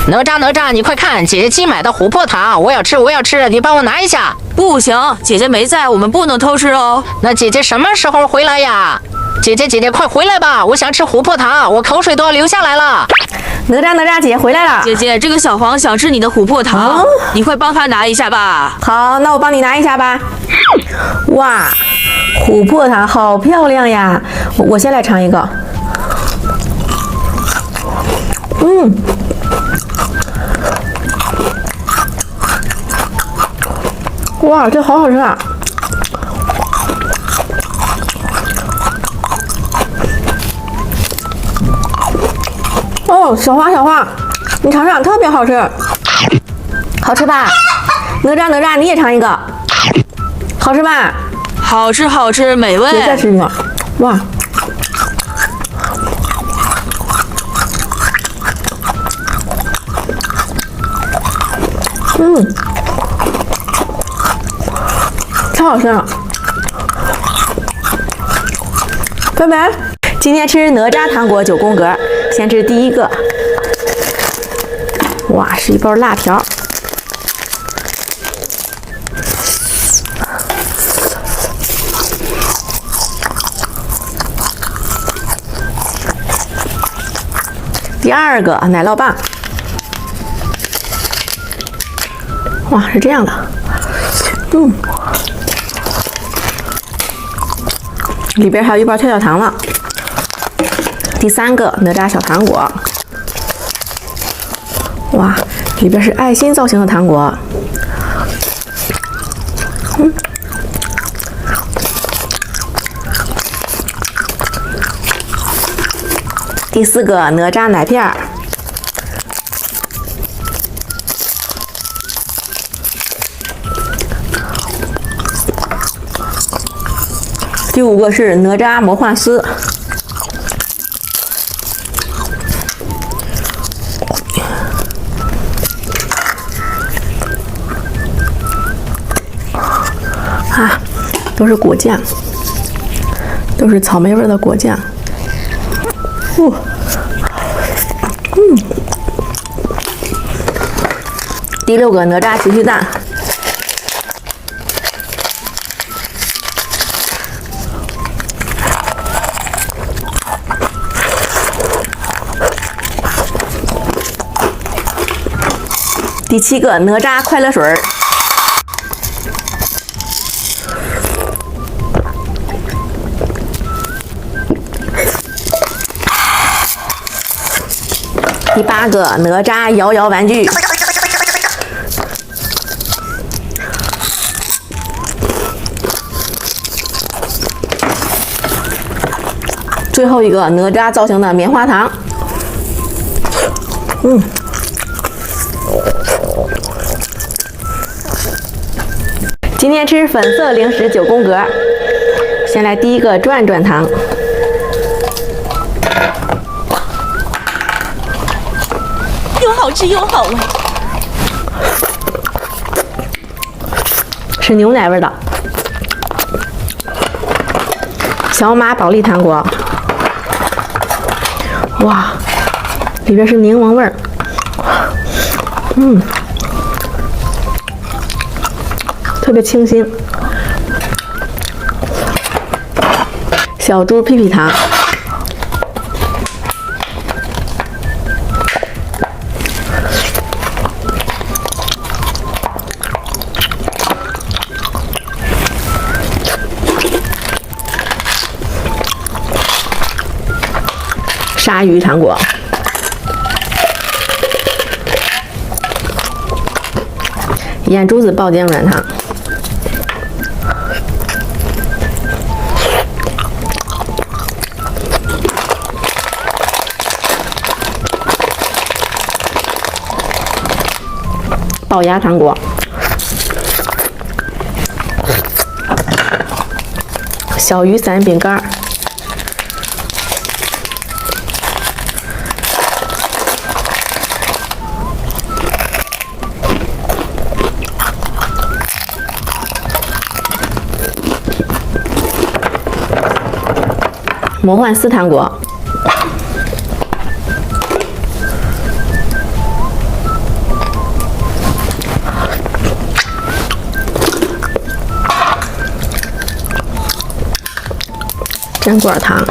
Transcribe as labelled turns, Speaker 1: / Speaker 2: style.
Speaker 1: 哪吒哪吒，你快看，姐姐新买的琥珀糖，我要吃我要吃，你帮我拿一下。
Speaker 2: 不行，姐姐没在，我们不能偷吃哦。
Speaker 1: 那姐姐什么时候回来呀？姐姐快回来吧，我想吃琥珀糖，我口水都要流下来了。
Speaker 3: 哪吒，姐姐回来了。
Speaker 2: 姐姐，这个小黄想吃你的琥珀糖，你快帮他拿一下吧。
Speaker 3: 好，那我帮你拿一下吧。哇，琥珀糖好漂亮呀！我先来尝一个。哇，这好好吃啊！哦，小花，你尝尝，特别好吃，好吃吧？哪吒，你也尝一个，好吃吧？
Speaker 2: 好吃，美味。
Speaker 3: 别再吃一个，哇！超好吃啊！拜拜。今天吃哪吒糖果9宫格，先吃第一个。哇，是一包辣条。第二个奶酪棒。哇，是这样的。里边还有一包跳跳糖呢。第三个哪吒小糖果，哇，里边是爱心造型的糖果。第四个哪吒奶片儿。第五个是哪吒魔幻丝。都是果酱，都是草莓味的果酱。第六个哪吒奇趣蛋。第7个哪吒快乐水儿。第8个哪吒摇摇玩具。最后一个哪吒造型的棉花糖。今天吃粉色零食9宫格，先来第一个转转糖。
Speaker 2: 又好吃又好玩，
Speaker 3: 是牛奶味的。小马宝莉糖果，哇，里边是柠檬味儿，特别清新。小猪屁屁糖。鲨鱼糖果，眼珠子爆尖软糖，龅牙糖果，小雨伞饼干。魔幻丝糖果，坚果糖。